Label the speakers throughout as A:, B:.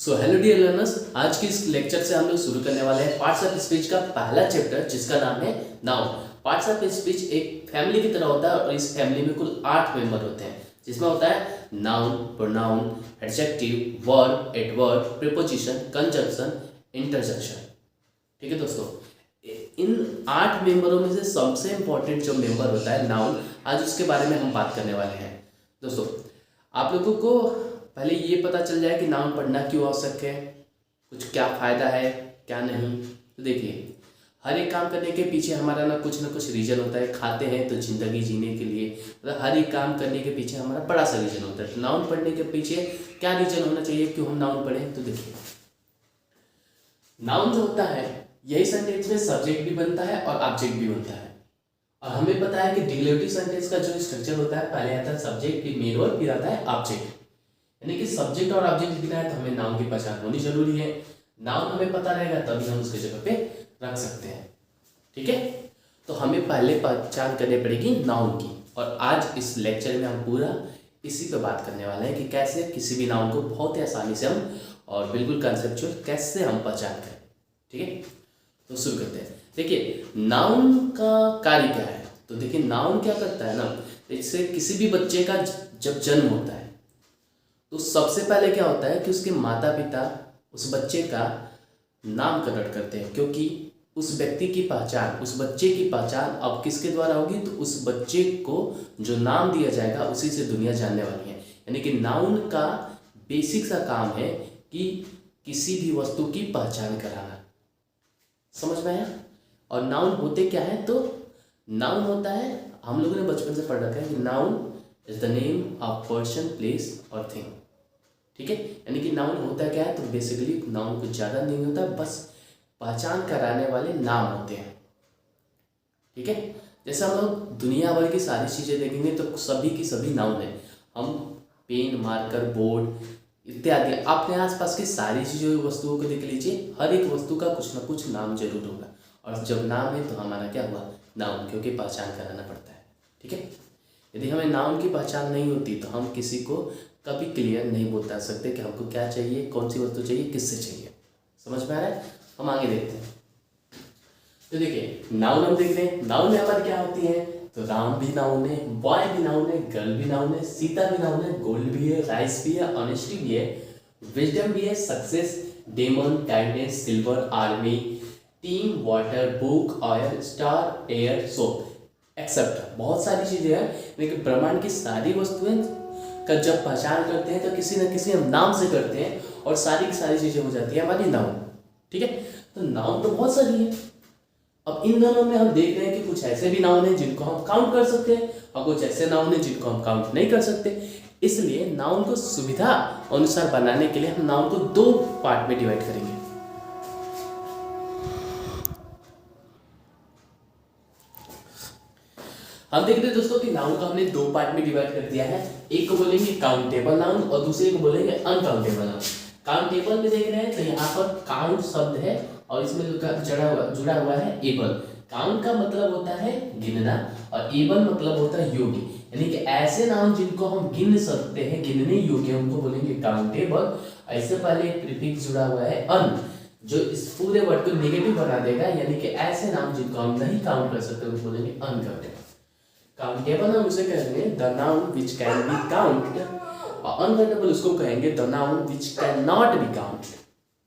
A: So hello dear learners, आज के इस लेक्चर से हम लोग शुरू करने वाले हैं पार्ट्स ऑफ स्पीच का पहला चैप्टर जिसका नाम है नाउन। पार्ट्स ऑफ स्पीच एक फैमिली की तरह होता है और इस फैमिली में कुल 8 मेंबर होते हैं, जिसमें होता है noun, pronoun, adjective, verb, adverb, preposition, conjunction, interjection. ठीक है दोस्तों, इन 8 मेंबरों में से सबसे इंपॉर्टेंट जो मेंबर होता है नाउन, आज उसके बारे में हम बात करने वाले हैं। दोस्तों, आप लोगों को पहले ये पता चल जाए कि नाउन पढ़ना क्यों आवश्यक है, कुछ क्या फ़ायदा है क्या नहीं। तो देखिए, हर एक काम करने के पीछे हमारा ना कुछ रीज़न होता है। खाते हैं तो ज़िंदगी जीने के लिए, मतलब हर एक काम करने के पीछे हमारा बड़ा सा रीज़न होता है। तो नाउन पढ़ने के पीछे क्या रीज़न होना चाहिए, क्यों हम नाउन पढ़ें। तो देखिए, नाउन जो होता है यही सेंटेंस में सब्जेक्ट भी बनता है और ऑब्जेक्ट भी बनता है। और हमें पता है कि डिक्लेरेटिव सेंटेंस का जो स्ट्रक्चर होता है, पहले आता है सब्जेक्ट, फिर मेन वर्ब, फिर आता है ऑब्जेक्ट। यानी कि सब्जेक्ट और ऑब्जेक्ट लिखना है तो हमें नाउन की पहचान होनी जरूरी है। नाउन हमें पता रहेगा तभी हम उसके जगह पे रख सकते हैं। ठीक है, तो हमें पहले पहचान करनी पड़ेगी नाउन की, और आज इस लेक्चर में हम पूरा इसी पे बात करने वाले हैं कि कैसे किसी भी नाउन को बहुत ही आसानी से हम और बिल्कुल कंसेप्चुअल कैसे हम पहचान करें। ठीक है, तो शुरू करते हैं। देखिए, नाउन का कार्य क्या है। तो देखिए, नाउन क्या करता है ना, जैसे किसी भी बच्चे का जब जन्म होता है तो सबसे पहले क्या होता है कि उसके माता पिता उस बच्चे का नामकरण करते हैं, क्योंकि उस व्यक्ति की पहचान, उस बच्चे की पहचान अब किसके द्वारा होगी, तो उस बच्चे को जो नाम दिया जाएगा उसी से दुनिया जानने वाली है। यानी कि नाउन का बेसिक सा काम है कि किसी भी वस्तु की पहचान कराना। समझ में आया। और नाउन होते क्या है, तो नाउन होता है, हम लोगों ने बचपन से पढ़ रखा है कि noun is the name of person, place और थिंग। ठीक है, यानी कि नाउन होता क्या है, तो बेसिकली नाउन कुछ ज़्यादा नहीं होता, बस पहचान कराने वाले नाम होते हैं। ठीक है, जैसे हम लोग दुनिया भर की सारी चीज़ें देखेंगे तो सभी की सभी नाउन है। हम पेन, मार्कर, बोर्ड इत्यादि अपने आसपास की सारी चीज़ों वस्तुओं को देख लीजिए, हर एक वस्तु का कुछ ना कुछ नाम जरूर होगा। और जब नाम है तो हमारा क्या हुआ, नाउन, क्योंकि पहचान कराना पड़ता है। ठीक है, यदि हमें नाउन की पहचान नहीं होती तो हम किसी को कभी क्लियर नहीं बता सकते कि हमको क्या चाहिए, कौन सी वस्तु चाहिए, किससे चाहिए। समझ में आ रहा है। हम आगे देखते हैं। तो देखिए, नाउन हम देख रहे हैं, नाउन में हमारी क्या होती है, तो राम भी नाउन है, बॉय भी नाउन है, गर्ल भी नाउन है, सीता भी नाउन है, गोल्ड भी है, राइस भी है, ऑनेस्टी भी है, विजडम भी है, success, demon, kindness, silver, army, team, water, book, oil, star, air, soap except. बहुत सारी चीजें हैं, लेकिन ब्रह्मांड की सारी वस्तुएं का जब पहचान करते हैं तो किसी न किसी हम नाम से करते हैं, और सारी की सारी चीजें हो जाती है हमारी नाउन। ठीक है, तो नाउन तो बहुत सारी है। अब इन दोनों में हम देख रहे हैं कि कुछ ऐसे भी नाउन हैं जिनको हम काउंट कर सकते हैं, और कुछ ऐसे नाउन हैं जिनको हम काउंट नहीं कर सकते। इसलिए नाउन को सुविधा अनुसार बनाने के लिए हम नाउन को 2 पार्ट में डिवाइड करेंगे। हम देखते हैं दोस्तों कि नाउन को हमने 2 पार्ट में डिवाइड कर दिया है। एक को बोलेंगे काउंटेबल नाउन और दूसरे को बोलेंगे अनकाउंटेबल नाउन। काउंटेबल में देख रहे हैं तो यहाँ पर काउंट शब्द है और इसमें जुड़ा हुआ है एबल। काउंट का मतलब होता है गिनना और एबल मतलब होता है योग्य। यानी कि ऐसे नाउन जिनको हम गिन सकते हैं, गिनने योग्य, हमको बोलेंगे काउंटेबल। ऐसे पहले एक प्रीफिक्स जुड़ा हुआ है अन, जो इस पूरे वर्ड को नेगेटिव बना देगा। यानी कि ऐसे नाउन जिनको हम नहीं काउंट कर सकते उनको बोलेंगे अनकाउंटेबल। काउंटेबल हम उसे कहेंगे the noun which can be counted, और अनकाउंटेबल उसको कहेंगे the noun which can not be counted.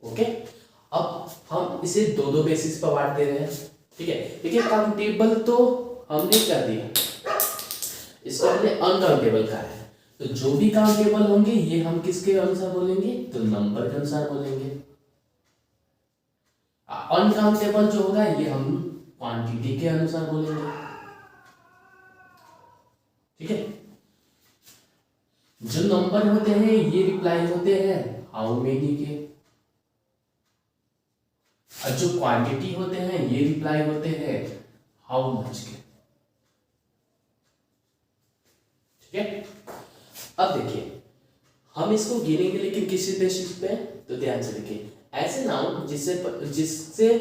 A: Okay, अब हम इसे 2 बेसिस पर बांट दे रहे हैं। ठीक है, देखिए, काउंटेबल तो हमने कर दिया, इसको हमने अनकाउंटेबल कहा है। तो जो भी काउंटेबल होंगे ये हम किसके अनुसार बोलेंगे, तो नंबर के अनुसार बोलेंगे। अनकाउंटेबल जो होगा ये हम क्वांटिटी के अनुसार बोलेंगे। ठीक है, जो नंबर होते हैं ये रिप्लाई होते हैं हाउ मेनी के, और जो क्वांटिटी होते हैं ये रिप्लाई होते हैं हाउ मच के। ठीक है, अब देखिए, हम इसको गिनेंगे लेकिन किसी बेसिस पे, तो ध्यान से देखिए, ऐसे नाउन जिससे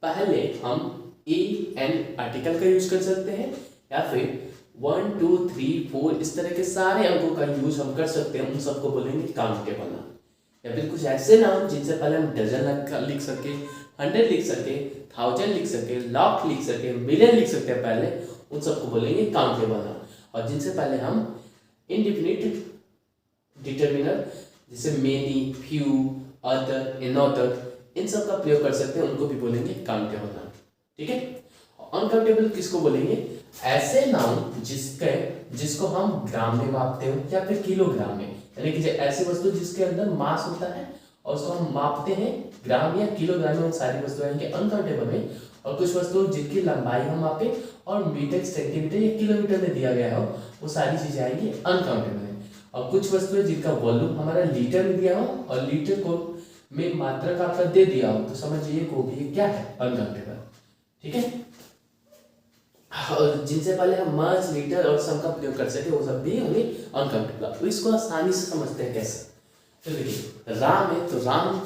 A: पहले हम ए एन आर्टिकल का यूज कर सकते हैं, या फिर 1 2 3 4 इस तरह के सारे अंकों का यूज हम कर सकते हैं, उन सबको बोलेंगे काउंटेबल नाउन। या फिर कुछ ऐसे नाउन जिनसे पहले हम डजन लिख सके, 100 लिख सके, 1000 लिख सके, लाख लिख सके, मिलियन लिख सकते हैं पहले, उन सबको बोलेंगे काउंटेबल नाउन। और जिनसे पहले हम इंडिफिनिट डिटर्मिनर जैसे मेनी, फ्यू, अदर, इनऑर्डर, इन सब का प्रयोग कर सकते हैं, उनको भी बोलेंगे काउंटेबल नाउन। ठीक है। अनकाउंटेबल किसको बोलेंगे? ऐसे नाउन जिसको हम ग्राम में मापते हो या फिर किलोग्राम में, यानी कि ऐसी वस्तु जिसके अंदर मास होता है और उसको हम मापते हैं ग्राम या किलोग्राम में, उन सारी वस्तुएं आएंगे अनकाउंटेबल में। और कुछ वस्तु जिनकी लंबाई हम मापे और मीटर, सेंटीमीटर या किलोमीटर में दिया गया हो, वो सारी चीजें आएंगी अनकाउंटेबल में। और कुछ वस्तुएं जिनका वॉल्यूम हमारा लीटर में दिया हो और लीटर को में मात्रक आपका दे दिया हो, तो समझिए को भी क्या है? अनकाउंटेबल। ठीक है। और जिनसे पहले हम मास, लीटर और सम का प्रयोग कर सके, वो सब भी हमें अनकाउंटेबल। तो इसको आसानी से समझते हैं कैसे। तो देखिए राम है, तो राम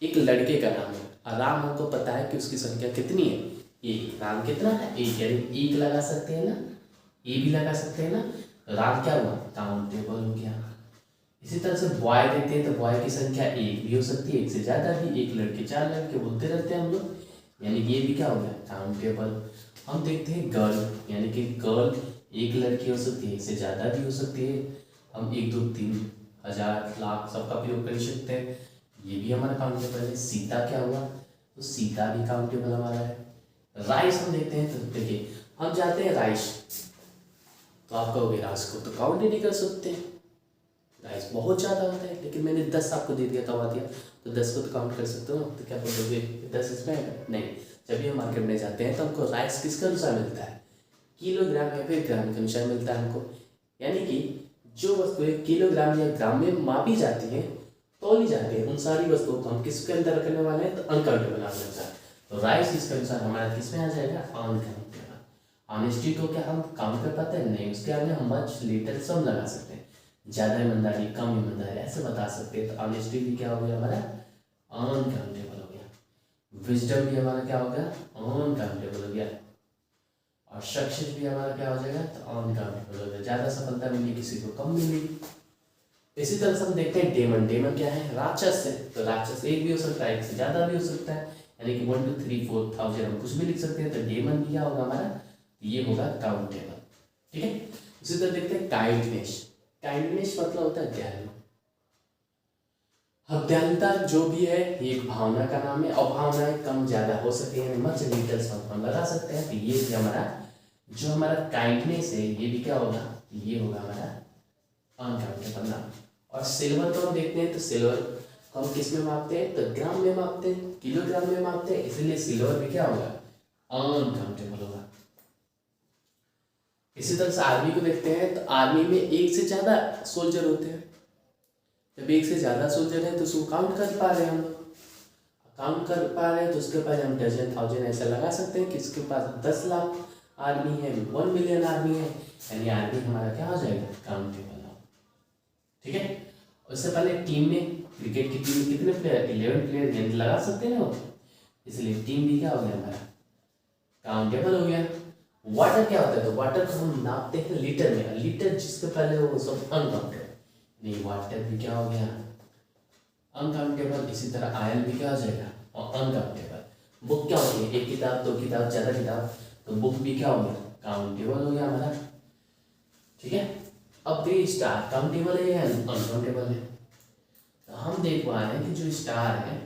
A: एक लड़के का नाम है और राम हमको पता है कि उसकी संख्या कितनी है? एक। राम कितना है? एक, यानी एक लगा सकते हैं ना, ए भी लगा सकते हैं ना। राम क्या हुआ? काउंटेबल हो गया। इसी तरह से बॉय देते हैं तो बॉय की संख्या एक भी हो सकती है, एक से ज्यादा भी, एक लड़के, चार लड़के बोलते रहते हैं हम लोग, यानी ये भी क्या हो गया? काउंटेबल। हम देखते हैं गर्ल, यानी कि गर्ल एक लड़की हो सकती है, एक से ज़्यादा भी हो सकती है। हम 1, 2, 3, 1000, लाख सबका प्रयोग कर सकते हैं, ये भी हमारा काउंटेबल है। सीता क्या हुआ? तो सीता भी काउंटेबल हमारा है। राइस हम देखते हैं, तो देखिए हम जाते हैं राइस, तो आप कहोगे राइस को तो काउंट ही नहीं कर सकते, राइस बहुत ज़्यादा होता है, लेकिन मैंने 10 आपको दे दिया, दवा दिया, तो 10 को तो काउंट कर सकते हो ना। तो क्या बोलोगे 10 इसमें है? नहीं। जब भी हम मार्केट में जाते हैं तो हमको राइस किसके अनुसार मिलता है? किलोग्राम या फिर ग्राम के अनुसार मिलता है हमको। यानी कि जो वस्तुएं किलोग्राम या ग्राम में मापी जाती हैं, तोली जाती है, उन सारी वस्तुओं को हम किसके अंदर रखने वाले हैं? तो अनकाउंटेबल नाम के अनुसार। तो राइस इसके अनुसार हमारा किस में आ जाएगा? अनकाउंटेबल। ऑनेस्टी को क्या हम काउंट कर पाते हैं? नहीं। उसके आगे हम मच, लिटिल, सम लगा सकते हैं, ज़्यादा ईमानदारी, कम ईमानदारी, ऐसे बता सकते हैं। तो ऑनेस्टी भी क्या हो गया हमारा? अनकाउंटेबल हो गया। विजडम भी हमारा क्या हो गया? अनकाउंटेबल हो गया। और सक्सेस भी हमारा क्या हो जाएगा? तो अनकाउंटेबल हो गया। ज़्यादा सफलता मिली, किसी को कम मिली। इसी तरह से हम देखते हैं डेमन। डेमन क्या है? राक्षस है। तो राक्षस एक भी हो सकता है, एक से ज़्यादा भी हो सकता है, यानी कि 1, 2, 3, 4, 1000 हम कुछ भी लिख सकते हैं। तो डेमन भी क्या होगा हमारा? ये होगा काउंटेबल। ठीक है। इसी तरह देखते हैं काइंडनेस। काइंडनेस मतलब होता है दयालु। अब दयालुता जो भी है ये एक भावना का नाम है, और भावनाएं कम ज्यादा हो सकती है, मच, लिटिल, सम हम लगा सकते हैं। तो ये भी हमारा जो हमारा काइंडनेस है, ये भी क्या होगा? ये होगा हमारा अनकाउंटेबल नाम। और सिल्वर को हम देखते हैं, तो सिल्वर को हम किस में मापते हैं? तो ग्राम में मापते हैं, किलोग्राम में मापते हैं, इसलिए सिल्वर भी क्या होगा? अनकाउंटेबल होगा। इसी तरह से आर्मी को देखते हैं, तो आर्मी में एक से ज्यादा सोल्जर होते हैं। जब एक से ज्यादा सोल्जर है तो उसको काउंट कर पा रहे हैं हम लोग, काउंट कर पा रहे हैं, तो उसके पास हम डजन, 1000 ऐसा लगा सकते हैं कि इसके पास 10 लाख आर्मी है, 1 मिलियन आर्मी है, यानी आर्मी हमारा क्या हो जाएगा? काउंटेबल। ठीक है। उससे पहले टीम में, क्रिकेट की टीम में कितने प्लेयर? 11 प्लेयर, यानी लगा सकते हैं ना वो, इसलिए टीम भी क्या हो गया हमारा? काउंटेबल हो गया। वाटर क्या होता है? तो वाटर को हम नापते हैं लीटर में, लीटर जिसके पहले वो सब अनकाउंटेबल, नहीं वाटर भी क्या हो गया? अनकाउंटेबल। इसी तरह आयल भी क्या हो जाएगा? और अनकाउंटेबल। बुक क्या होती है? एक किताब, 2 किताब, ज़्यादा किताब, तो बुक भी क्या हो गया? काउंटेबल हो गया हमारा। ठीक है। अब ये स्टार काउंटेबल है या अनकाउंटेबल है? तो हम देख पा रहे हैं कि जो स्टार है,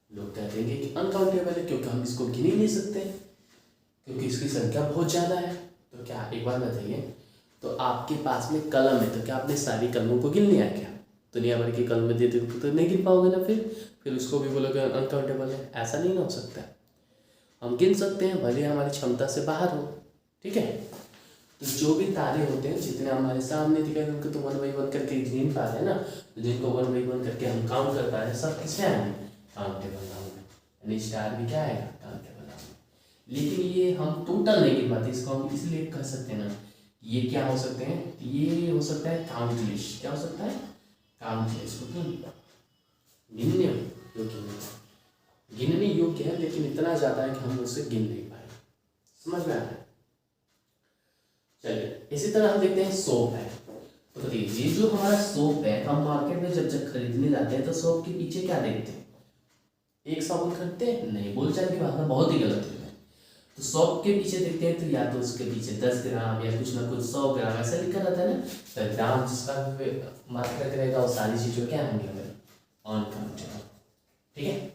A: लोग कह देंगे कि अनकाउंटेबल है, क्योंकि हम इसको गिन ही नहीं सकते, क्योंकि इसकी संख्या बहुत ज़्यादा है। तो क्या एक बार बताइए, तो आपके पास में कलम है, तो क्या आपने सारी कलमों को गिन लिया क्या? दुनिया भर की कलम दे देते तो नहीं गिन पाओगे ना, फिर उसको भी बोलोगे अनकाउंटेबल है, ऐसा नहीं ना हो सकता। हम गिन सकते हैं, भले हमारी क्षमता से बाहर हो। ठीक है। तो जो भी तारे होते हैं, जितने हमारे सामने दिखाए, उनको तो 1 बाई 1 करके गिन पा रहे हैं ना, तो जिनको 1 बाई 1 करके हम काउंट कर पा रहे हैं, सब किसमें आएंगे? काउंटेबल नाउन में। यानी स्टार भी क्या आएगा? काउंटेबल नाउन में। लेकिन ये हम टोटल नहीं गिन पाते, इसको हम इसलिए कह सकते हैं ना, ये क्या हो सकते हैं? ये हो सकता है काउंटलेस। क्या हो सकता है? काउंटलेस, मतलब गिनने योग्य, गिनने योग्य है, लेकिन इतना ज़्यादा है कि हम उससे गिन नहीं पाए। समझ में आ रहा है? चलिए, इसी तरह हम देखते हैं सोप है। तो देखिए ये जो हमारा सोप है, हम मार्केट में जब खरीदने जाते हैं तो सोप के पीछे क्या देखते हैं? एक साबुन खरीदते हैं? नहीं, बोलचाल की भाषा बहुत ही गलत है। तो सोप के पीछे देखते हैं तो या तो उसके पीछे 10 ग्राम या कुछ ना कुछ 100 ग्राम ऐसा लिखा रहता है ना। तो ग्राम जिसका मात्रा रहेगा वो सारी चीज़ों क्या होंगी हमें अनकाउंटेबल। ठीक है,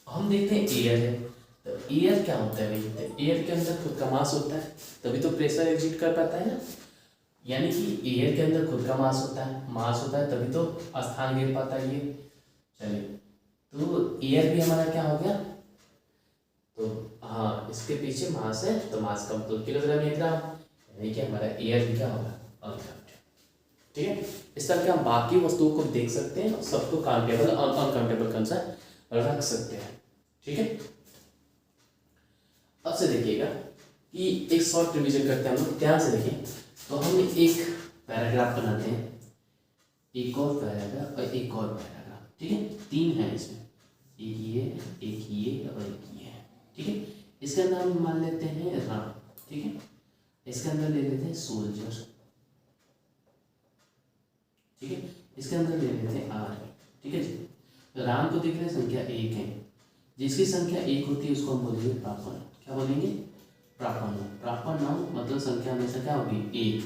A: हम देखते हैं एयर है। तो एयर क्या होता है भाई? तो एयर के अंदर खुद का मास होता है, तभी तो प्रेशर एग्जिट कर पाता है ना। यानी कि एयर के अंदर खुद का मास होता है तभी तो स्थान घेर पाता है ये। चलिए, तो एयर भी हमारा क्या हो गया? तो हाँ, इसके पीछे मास है तो मास का मतलब किलोग्राम या ग्राम, यानी कि हमारा एयर भी क्या होगा अनकाउंटेबल। ठीक है, इस तरह के हम बाकी वस्तुओं को देख सकते हैं और सबको काउंटेबल और अनकाउंटेबल कौन सा रख सकते हैं। ठीक है, अब से देखिएगा कि एक शॉर्ट रिवीजन करते हैं हम लोग, ध्यान से देखिए। तो हम एक पैराग्राफ बनाते हैं, एक और पैराग्राफ और एक और पैराग्राफ। ठीक है, 3 है इसमें, एक ये और एक ये। ठीक है, इसके अंदर हम मान लेते हैं राम। ठीक है, इसके अंदर ले लेते हैं सोल्जर। ठीक है, इसके अंदर ले लेते हैं आर्मी। ठीक है जी, तो राम को देख रहे हैं संख्या 1 है, जिसकी संख्या 1 होती है उसको हम बोलेंगे प्रापण। क्या बोलेंगे? प्रापण। प्रापण नाम मतलब संख्या हमेशा क्या होगी? 1।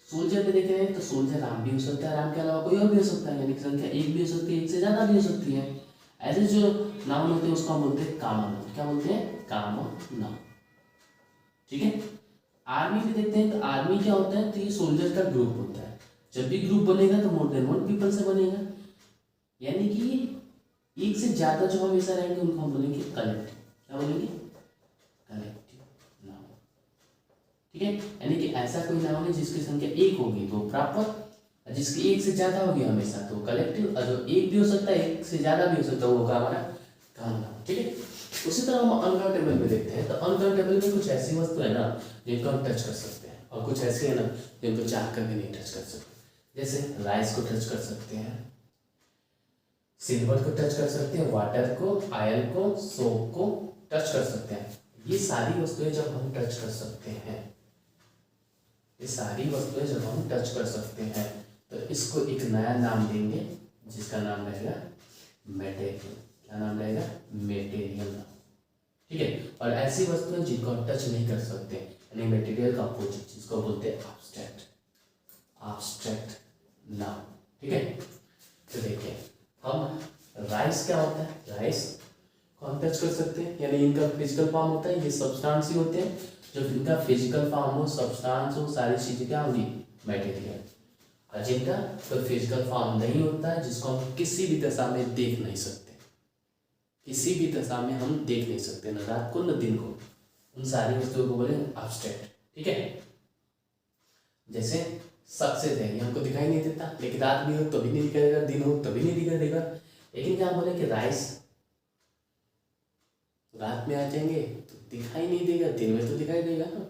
A: सोल्जर में देख रहे हैं तो सोल्जर राम भी हो सकता है, राम के अलावा कोई और भी हो सकता है, यानी कि संख्या 1 भी हो सकती है, 1 से ज़्यादा भी हो सकती है। ऐसे जो नाउन होते हैं उसको हम बोलते हैं कॉमन। क्या बोलते हैं? Common noun. ठीक है, आर्मी भी देखते हैं तो आर्मी क्या होता है? तो ये सोल्जर का ग्रुप होता है। जब भी ग्रुप बनेगा तो मोर देन 1 पीपल से बनेगा, यानी कि 1 से ज़्यादा जो हमेशा रहेंगे उनको हम बोलेंगे कलेक्टिव। क्या बोलेंगे? Collective noun. ठीक है, यानी कि ऐसा कोई नाउन है जिसकी संख्या 1 होगी तो प्रॉपर, जिसकी 1 से ज़्यादा होगी हमेशा तो कलेक्टिव, और जो 1 भी हो सकता है 1 से ज़्यादा भी हो सकता है वो होगा हमारा कॉमन नाउन। ठीक है, उसी तरह हम अनकाउंटेबल में देखते हैं तो अनकाउंटेबल में कुछ ऐसी वस्तु है ना जिनको हम टच कर सकते हैं और कुछ ऐसी है ना जिनको चाह कर भी नहीं टच कर सकते। जैसे राइस को टच कर सकते हैं, सिल्वर को टच कर सकते हैं, वाटर को, आयल को, सोप को टच कर सकते हैं। ये सारी वस्तुएं जब हम टच कर सकते हैं, ये सारी वस्तुएं जब हम टच कर सकते हैं तो इसको एक नया नाम देंगे जिसका नाम रहेगा मेटेरियल। क्या नाम रहेगा? मेटेरियल नाम। ठीक है, और ऐसी वस्तुएं जिनको हम टच नहीं कर सकते यानी मटेरियल का अपोजिट जिसको बोलते हैं एब्स्ट्रैक्ट। Abstract noun. ठीक है, तो देखिए हम राइस क्या होता है? राइस को हम टच कर सकते हैं, यानी इनका फिजिकल फॉर्म होता है, ये सब्सटेंस ही होते हैं। जब इनका फिजिकल फॉर्म हो, सब्सटेंस हो, सारी चीजें क्या होंगी? मटेरियल। और जिनका कोई फिजिकल फॉर्म नहीं होता है, जिसको हम किसी भी दशा में देख नहीं सकते, किसी भी दशा में हम देख नहीं सकते, न रात को न दिन को, उन सारी वस्तुओं को बोले एब्स्ट्रैक्ट। ठीक है, जैसे सक्सेस है, ये हमको दिखाई नहीं देता, लेकिन रात भी हो तो भी नहीं दिखाई देगा, दिन हो तो भी नहीं दिखाई देगा। लेकिन क्या बोले कि राइस रात में आ जाएंगे तो दिखाई नहीं देगा, दिन में तो दिखाई देगा ना।